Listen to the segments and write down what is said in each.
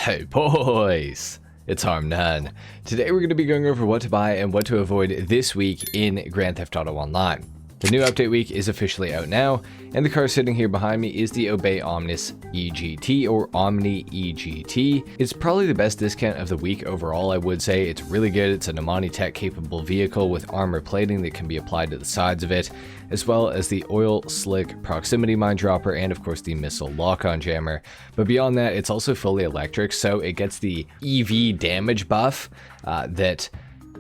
Hey boys, it's HarmNone. Today we're going to be going over what to buy and what to avoid this week in Grand Theft Auto Online. The new update week is officially out now, and the car sitting here behind me is the Obey Omnis EGT, or Omni EGT. It's probably the best discount of the week overall, I would say. It's really good. It's an Amani Tech capable vehicle with armor plating that can be applied to the sides of it, as well as the oil slick proximity mine dropper and of course the missile lock-on jammer. But beyond that, it's also fully electric, so it gets the EV damage buff that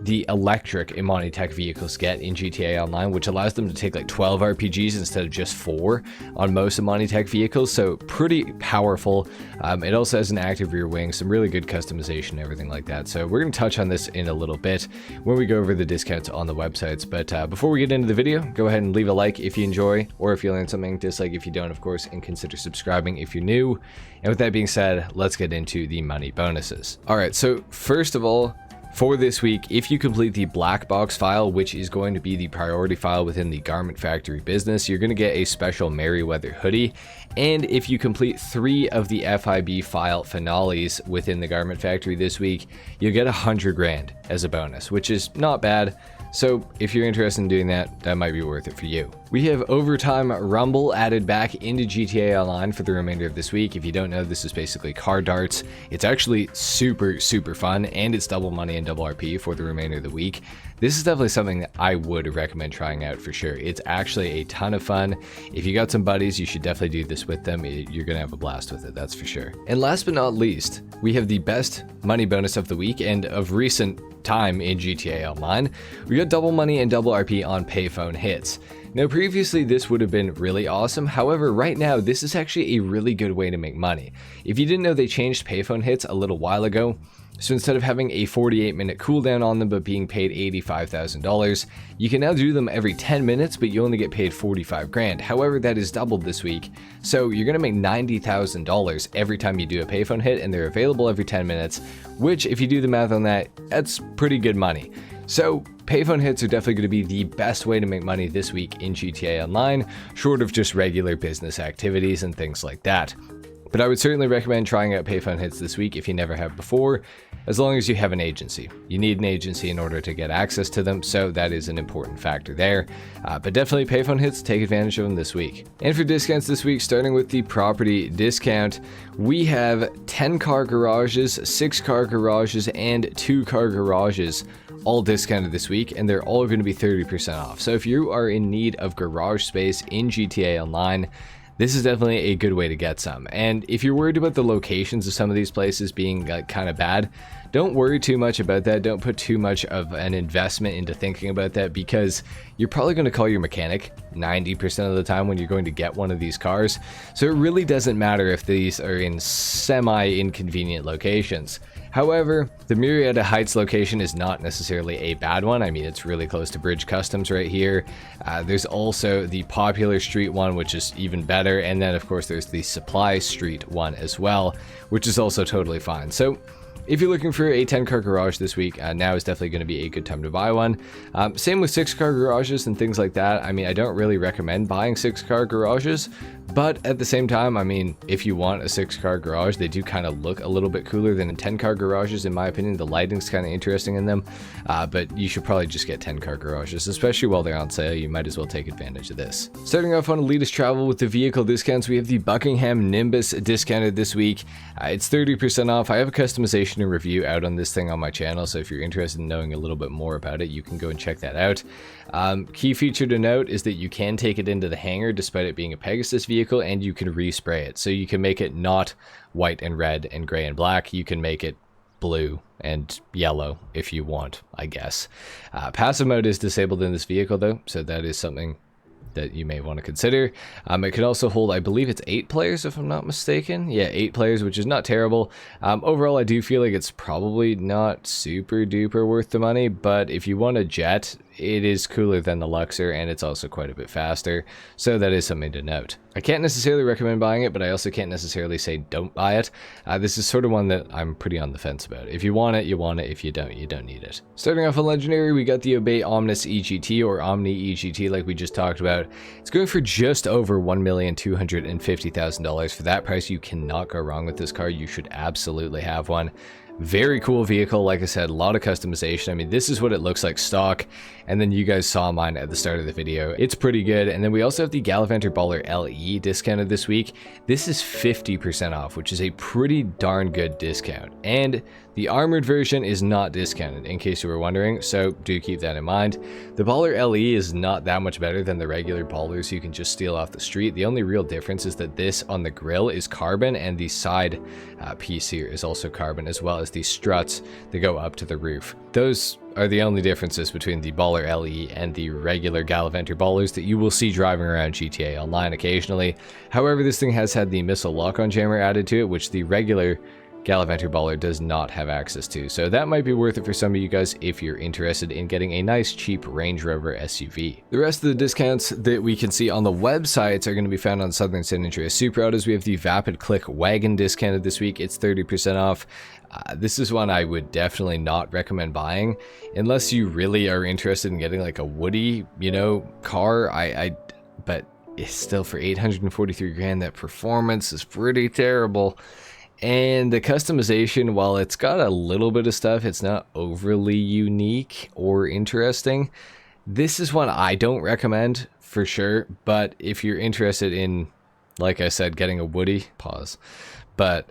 the electric Amani Tech vehicles get in GTA Online, which allows them to take like 12 RPGs instead of just 4 on most Amani Tech vehicles, so pretty powerful. It also has an active rear wing, some really good customization, everything like that. So we're going to touch on this in a little bit when we go over the discounts on the websites. But before we get into the video, go ahead and leave a like if you enjoy, or if you learn something, dislike if you don't, of course, and consider subscribing if you're new. And with that being said, let's get into the money bonuses. All right, so first of all, for this week, if you complete the black box file, which is going to be the priority file within the Garment Factory business, you're going to get a special Merryweather hoodie. And if you complete 3 of the FIB file finales within the Garment Factory this week, you'll get 100 grand as a bonus, which is not bad. So if you're interested in doing that, that might be worth it for you. We have Overtime Rumble added back into GTA Online for the remainder of this week. If you don't know, this is basically car darts. It's actually super fun, and it's double money and double RP for the remainder of the week. This is definitely something that I would recommend trying out for sure. It's actually a ton of fun. If you got some buddies, you should definitely do this with them. You're gonna have a blast with it, that's for sure. And last but not least, we have the best money bonus of the week and of recent time in GTA Online. We got double money and double RP on payphone hits. Now previously this would have been really awesome, however right now this is actually a really good way to make money. If you didn't know, they changed payphone hits a little while ago. So instead of having a 48-minute cooldown on them but being paid $85,000, you can now do them every 10 minutes, but you only get paid 45 grand. However, that is doubled this week, so you're gonna make $90,000 every time you do a payphone hit, and they're available every 10 minutes, which if you do the math on that, that's pretty good money. So payphone hits are definitely going to be the best way to make money this week in GTA Online, short of just regular business activities and things like that. But I would certainly recommend trying out payphone hits this week if you never have before, as long as you have an agency. You need an agency in order to get access to them, so that is an important factor there. But definitely payphone hits, take advantage of them this week. And for discounts this week, starting with the property discount, we have 10 car garages, 6 car garages, and 2 car garages all discounted this week, and they're all going to be 30% off. So if you are in need of garage space in GTA Online, this is definitely a good way to get some. And if you're worried about the locations of some of these places being kind of bad, don't worry too much about that. Don't put too much of an investment into thinking about that, because you're probably going to call your mechanic 90% of the time when you're going to get one of these cars. So it really doesn't matter if these are in semi-inconvenient locations. However, the Murrieta Heights location is not necessarily a bad one. I mean, it's really close to Bridge Customs right here. There's also the Popular Street one, which is even better. And then, of course, there's the Supply Street one as well, which is also totally fine. So if you're looking for a 10-car garage this week, now is definitely going to be a good time to buy one. Same with 6-car garages and things like that. I mean, I don't really recommend buying 6-car garages, but at the same time, I mean, if you want a 6-car garage, they do kind of look a little bit cooler than 10-car garages, in my opinion. The lighting's kind of interesting in them, but you should probably just get 10-car garages, especially while they're on sale. You might as well take advantage of this. Starting off on Elitist Travel with the vehicle discounts, we have the Buckingham Nimbus discounted this week. It's 30% off. I have a customization and review out on this thing on my channel, so if you're interested in knowing a little bit more about it, you can go and check that out. Key feature to note is that you can take it into the hangar despite it being a Pegasus vehicle, and you can respray it, so you can make it not white and red and gray and black. You can make it blue and yellow if you want, I guess. Passive mode is disabled in this vehicle though, so that is something that you may want to consider. It can also hold, I believe it's 8 players if I'm not mistaken. Yeah, 8 players, which is not terrible. Overall, I do feel like it's probably not super duper worth the money, but if you want a jet, it is cooler than the Luxor, and it's also quite a bit faster, so that is something to note. I can't necessarily recommend buying it, but I also can't necessarily say don't buy it. This is sort of one that I'm pretty on the fence about. If you want it, you want it. If you don't need it. Starting off on Legendary, we got the Obey Omnis EGT, or Omni EGT, like we just talked about. It's going for just over $1,250,000. For that price, you cannot go wrong with this car. You should absolutely have one. Very cool vehicle. Like I said, a lot of customization. I mean, this is what it looks like stock, and then you guys saw mine at the start of the video. It's pretty good. And then we also have the Gallivanter Baller LE discounted this week. This is 50% off, which is a pretty darn good discount. And the armored version is not discounted, in case you were wondering, so do keep that in mind. The Baller LE is not that much better than the regular Ballers you can just steal off the street. The only real difference is that this on the grille is carbon, and the side piece here is also carbon, as well as the struts that go up to the roof. Those are the only differences between the Baller LE and the regular Gallivanter Ballers that you will see driving around GTA Online occasionally. However, this thing has had the missile lock-on jammer added to it, which the regular Gallivanter Baller does not have access to, so that might be worth it for some of you guys if you're interested in getting a nice cheap Range Rover SUV. The rest of the discounts that we can see on the websites are going to be found on Southern San Andreas Super Autos. We have the Vapid Click Wagon discounted this week. It's 30% off. This is one I would definitely not recommend buying unless you really are interested in getting like a woody, car. But it's still for 843 grand. That performance is pretty terrible. And the customization, while it's got a little bit of stuff, it's not overly unique or interesting. This is one I don't recommend for sure, but if you're interested in, like I said, getting a woody, but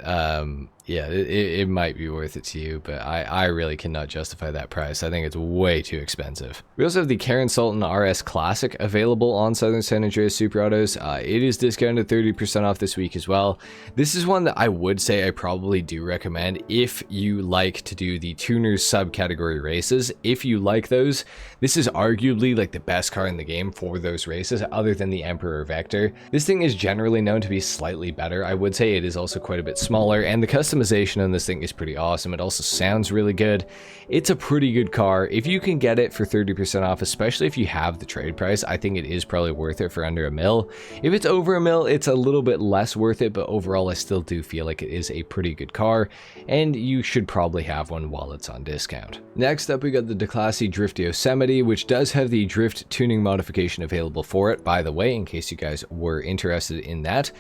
yeah, it might be worth it to you, but I really cannot justify that price. I think it's way too expensive. We also have the Karen Sultan RS Classic available on Southern San Andreas Super Autos. It is discounted 30% off this week as well. This is one that I would say I probably do recommend if you like to do the tuners subcategory races. If you like those, this is arguably like the best car in the game for those races, other than the Emperor Vector. This thing is generally known to be slightly better. I would say it is also quite a bit smaller, and the customization on this thing is pretty awesome. It also sounds really good. It's a pretty good car. If you can get it for 30% off, especially if you have the trade price, I think it is probably worth it for under $1 million. If it's over $1 million, it's a little bit less worth it, but overall I still do feel like it is a pretty good car, and you should probably have one while it's on discount. Next up, we got the Declasse Drift Yosemite, which does have the drift tuning modification available for it, by the way, in case you guys were interested in that.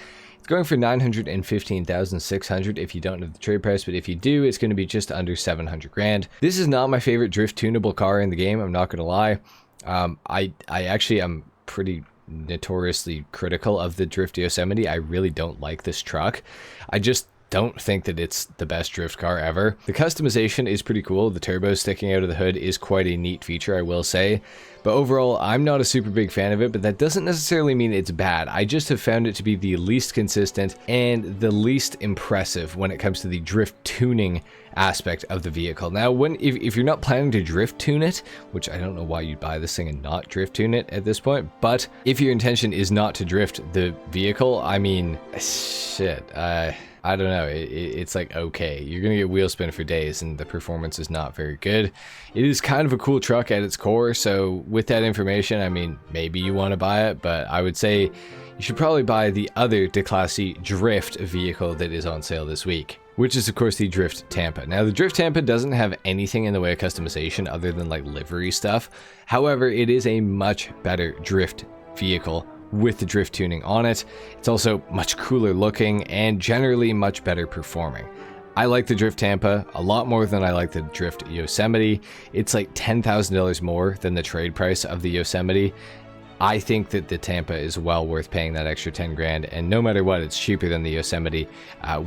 Going for $915,600 if you don't know the trade price, but if you do, it's going to be just under 700 grand. This is not my favorite drift tunable car in the game, I'm not going to lie. I actually am pretty notoriously critical of the Drift Yosemite. I really don't like this truck. I just don't think that it's the best drift car ever. The customization is pretty cool. The turbo sticking out of the hood is quite a neat feature, I will say. But overall, I'm not a super big fan of it, but that doesn't necessarily mean it's bad. I just have found it to be the least consistent and the least impressive when it comes to the drift tuning aspect of the vehicle. Now, if you're not planning to drift tune it, which I don't know why you'd buy this thing and not drift tune it at this point, but if your intention is not to drift the vehicle, I mean, shit, I don't know, it's like, okay, you're gonna get wheel spin for days and the performance is not very good. It is kind of a cool truck at its core, so with that information, I mean, maybe you want to buy it, but I would say you should probably buy the other Declasse Drift vehicle that is on sale this week, which is of course the Drift Tampa. Now the Drift Tampa doesn't have anything in the way of customization other than like livery stuff. However, it is a much better drift vehicle with the drift tuning on it. It's also much cooler looking and generally much better performing. I like the Drift Tampa a lot more than I like the Drift Yosemite. It's like $10,000 more than the trade price of the Yosemite. I think that the Tampa is well worth paying that extra 10 grand, and no matter what, it's cheaper than the Yosemite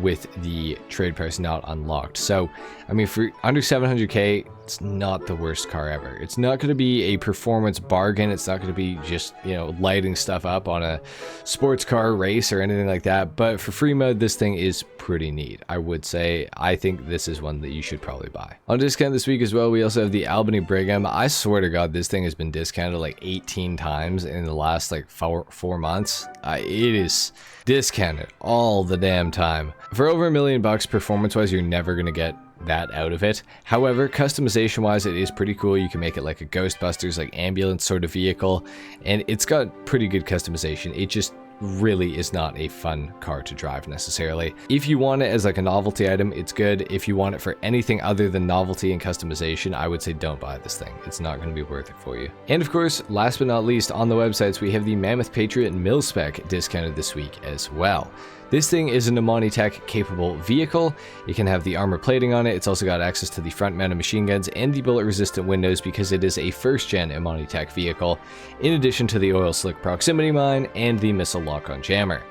with the trade price not unlocked. So, I mean, for under 700k, it's not the worst car ever. It's not going to be a performance bargain. It's not going to be just, lighting stuff up on a sports car race or anything like that. But for free mode, this thing is pretty neat, I would say. I think this is one that you should probably buy. On discount this week as well, we also have the Albany Brigham. I swear to God, this thing has been discounted like 18 times times in the last like four months. It is discounted all the damn time. For over $1 million performance wise, you're never going to get that out of it. However, customization wise, it is pretty cool. You can make it like a Ghostbusters, like ambulance sort of vehicle, and it's got pretty good customization. It just really is not a fun car to drive necessarily. If you want it as like a novelty item, it's good. If you want it for anything other than novelty and customization, I would say don't buy this thing. It's not going to be worth it for you. And of course, last but not least, on the websites, we have the Mammoth Patriot mil-spec discounted this week as well. This thing is an Amani Tech capable vehicle. It can have the armor plating on it. It's also got access to the front mounted machine guns and the bullet resistant windows because it is a first gen Amani Tech vehicle, in addition to the oil slick proximity mine and the missile lock on jammer.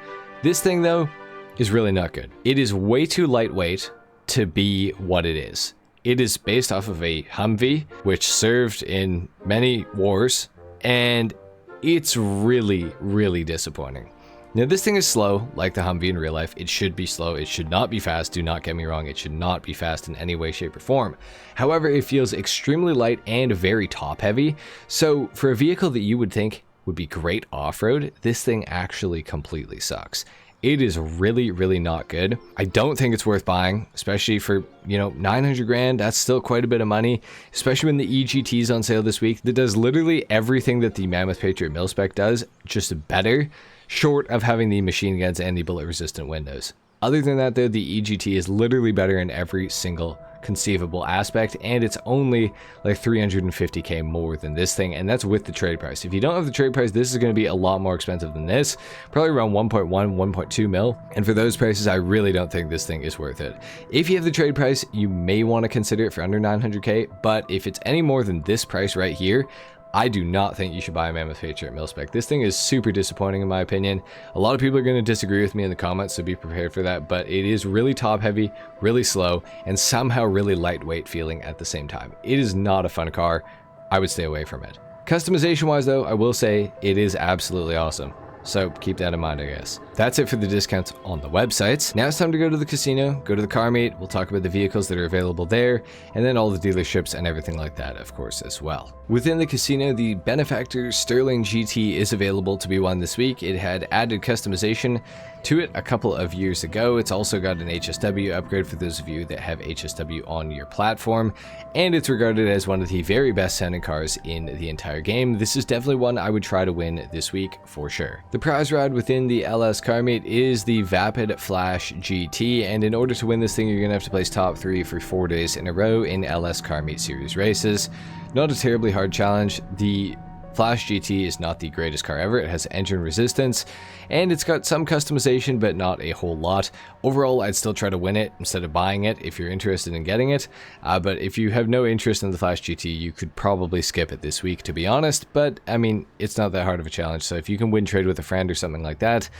This thing though is really not good. It is way too lightweight to be what it is. It is based off of a Humvee, which served in many wars, and it's really, really disappointing. Now this thing is slow, like the Humvee in real life. It should be slow, it should not be fast, do not get me wrong, it should not be fast in any way, shape, or form. However, it feels extremely light and very top heavy, so for a vehicle that you would think would be great off-road, this thing actually completely sucks. It is really, really not good. I don't think it's worth buying, especially for, 900 grand. That's still quite a bit of money, especially when the EGT is on sale this week. That does literally everything that the Mammoth Patriot mil-spec does, just better, short of having the machine guns and the bullet resistant windows. Other than that though, the EGT is literally better in every single conceivable aspect, and it's only like 350k more than this thing, and that's with the trade price. If you don't have the trade price, this is going to be a lot more expensive than this, probably around 1.1, 1.2 mil, and for those prices, I really don't think this thing is worth it. If you have the trade price, you may want to consider it for under 900k, but if it's any more than this price right here, I do not think you should buy a Mammoth Patriot mil-spec. This thing is super disappointing in my opinion. A lot of people are going to disagree with me in the comments, so be prepared for that, but it is really top heavy, really slow, and somehow really lightweight feeling at the same time. It is not a fun car. I would stay away from it. Customization wise though, I will say it is absolutely awesome. So keep that in mind, I guess. That's it for the discounts on the websites. Now it's time to go to the casino, go to the car meet. We'll talk about the vehicles that are available there, and then all the dealerships and everything like that, of course, as well. Within the casino, the Benefactor Sterling GT is available to be won this week. It had added customization to it a couple of years ago. It's also got an HSW upgrade for those of you that have HSW on your platform, and it's regarded as one of the very best sounding cars in the entire game. This is definitely one I would try to win this week for sure. The prize ride within the LS car meet is the Vapid Flash GT, and in order to win this thing, you're gonna have to place top 3 for 4 days in a row in LS car meet series races. Not a terribly hard challenge. The Flash GT is not the greatest car ever. It has engine resistance, and it's got some customization, but not a whole lot. Overall, I'd still try to win it instead of buying it if you're interested in getting it. But if you have no interest in the Flash GT, you could probably skip it this week, to be honest. But, I mean, it's not that hard of a challenge, so if you can win trade with a friend or something like that,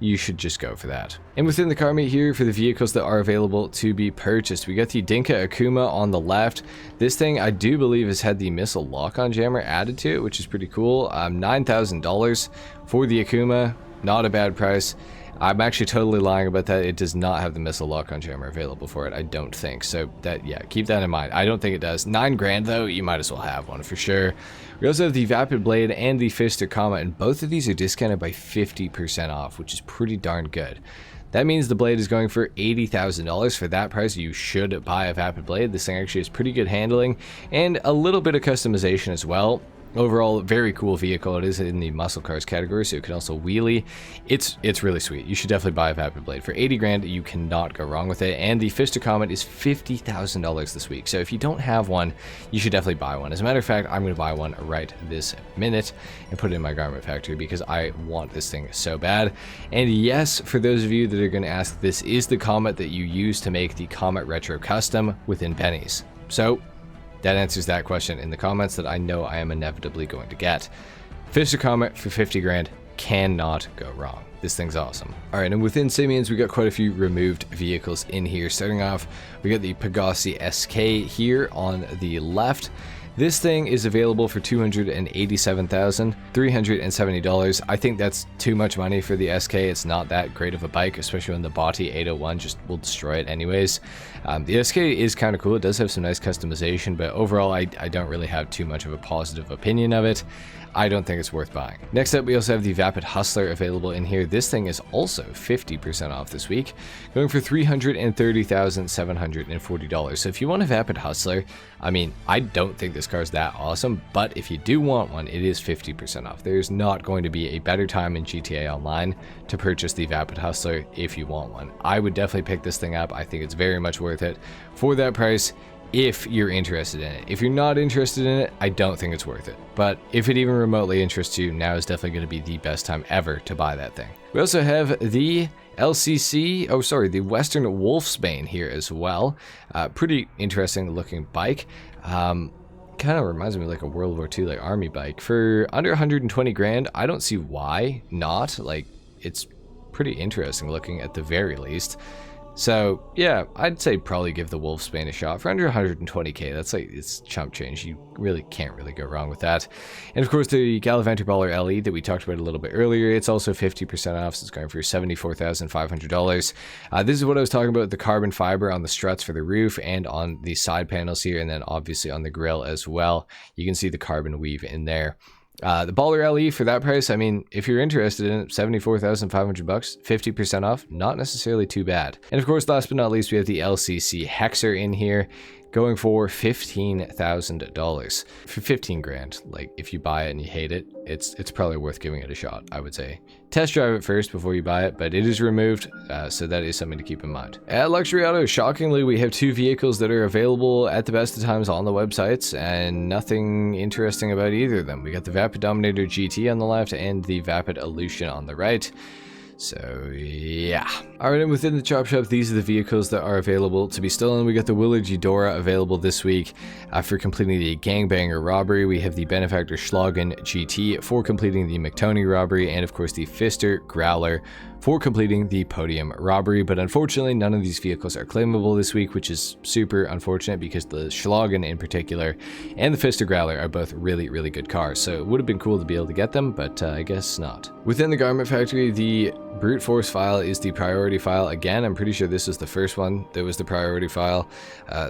you should just go for that. And within the car meet here, for the vehicles that are available to be purchased, we got the Dinka Akuma on the left. This thing, I do believe, has had the missile lock-on jammer added to it, which is pretty cool. $9,000 for the Akuma, not a bad price. I'm actually totally lying about that. It does not have the missile lock-on jammer available for it, I don't think. So that, yeah, keep that in mind. I don't think it does. 9 grand though, you might as well have one for sure. We also have the Vapid Blade and the Fister Comet, and both of these are discounted by 50% off, which is pretty darn good. That means the blade is going for $80,000. For that price, you should buy a Vapid Blade. This thing actually has pretty good handling and a little bit of customization as well. Overall, very cool vehicle. It is in the muscle cars category, so it can also wheelie. It's really sweet. You should definitely buy a Vapid Blade. For 80 grand, you cannot go wrong with it. And the Fister Comet is $50,000 this week. So if you don't have one, you should definitely buy one. As a matter of fact, I'm going to buy one right this minute and put it in my garment factory because I want this thing so bad. And yes, for those of you that are going to ask, this is the Comet that you use to make the Comet Retro Custom within pennies. So that answers that question in the comments that I know I am inevitably going to get. Fister Comet for 50 grand, cannot go wrong. This thing's awesome. All right, and within Simeon's, we got quite a few removed vehicles in here. Starting off, we got the Pegasi SK here on the left. This thing is available for $287,370. I think that's too much money for the SK. It's not that great of a bike, especially when the Body 801 just will destroy it anyways. The SK is kind of cool. It does have some nice customization, but overall I don't really have too much of a positive opinion of it. I don't think it's worth buying. Next up, we also have the Vapid Hustler available in here. This thing is also 50% off this week, going for $330,740. So if you want a Vapid Hustler, I mean, I don't think this car is that awesome, but if you do want one, it is 50% off. There's not going to be a better time in GTA Online to purchase the Vapid Hustler if you want one. I would definitely pick this thing up. I think it's very much worth it for that price, if you're interested in it. If you're not interested in it, I don't think it's worth it. But if it even remotely interests you, now is definitely going to be the best time ever to buy that thing. We also have the the Western Wolfsbane here as well. Pretty interesting looking bike. Kind of reminds me of like a World War II like army bike. For under 120 grand, I don't see why not. Like, it's pretty interesting looking at the very least. So yeah, I'd say probably give the Wolfsbane a shot for under 120k. That's like, it's chump change. You really can't really go wrong with that. And of course the Gallivanter Baller LE that we talked about a little bit earlier, it's also 50% off, so it's going for $74,500. This is what I was talking about, the carbon fiber on the struts for the roof and on the side panels here, and then obviously on the grille as well. You can see the carbon weave in there. The Baller LE for that price, I mean, if you're interested in it, $74,500, 50% off, not necessarily too bad. And of course, last but not least, we have the LCC Hexer in here, going for $15,000. For 15 grand, like if you buy it and you hate it, it's probably worth giving it a shot, I would say. Test drive it first before you buy it, but it is removed, so that is something to keep in mind. At Luxury Auto, shockingly, we have two vehicles that are available at the best of times on the websites, and nothing interesting about either of them. We got the Vapid Dominator GT on the left and the Vapid Illusion on the right. So yeah. Alright, and within the chop shop, these are the vehicles that are available to be stolen. We got the Willard Eudora available this week for completing the Gangbanger robbery. We have the Benefactor Schlagen GT for completing the McToney robbery, and of course the Pfister Growler for completing the Podium robbery. But unfortunately, none of these vehicles are claimable this week, which is super unfortunate because the Schlagen in particular and the Pfister Growler are both really, really good cars. So it would have been cool to be able to get them, but I guess not. Within the Garment Factory, the Brute Force file is the priority file. Again, I'm pretty sure this is the first one that was the priority file.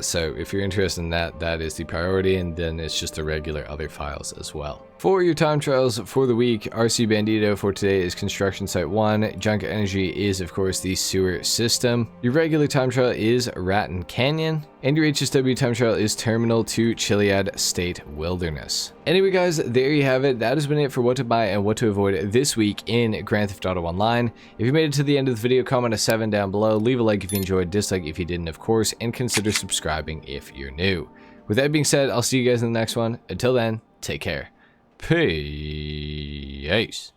So if you're interested in that, that is the priority, and then it's just the regular other files as well. For your time trials for the week, RC Bandito for today is Construction Site 1. Junk Energy is, of course, the sewer system. Your regular time trial is Raton Canyon. And your HSW time trial is Terminal to Chiliad State Wilderness. Anyway, guys, there you have it. That has been it for what to buy and what to avoid this week in Grand Theft Auto Online. If you made it to the end of the video, comment a 7 down below. Leave a like if you enjoyed, dislike if you didn't, of course, and consider subscribing if you're new. With that being said, I'll see you guys in the next one. Until then, take care. Peace.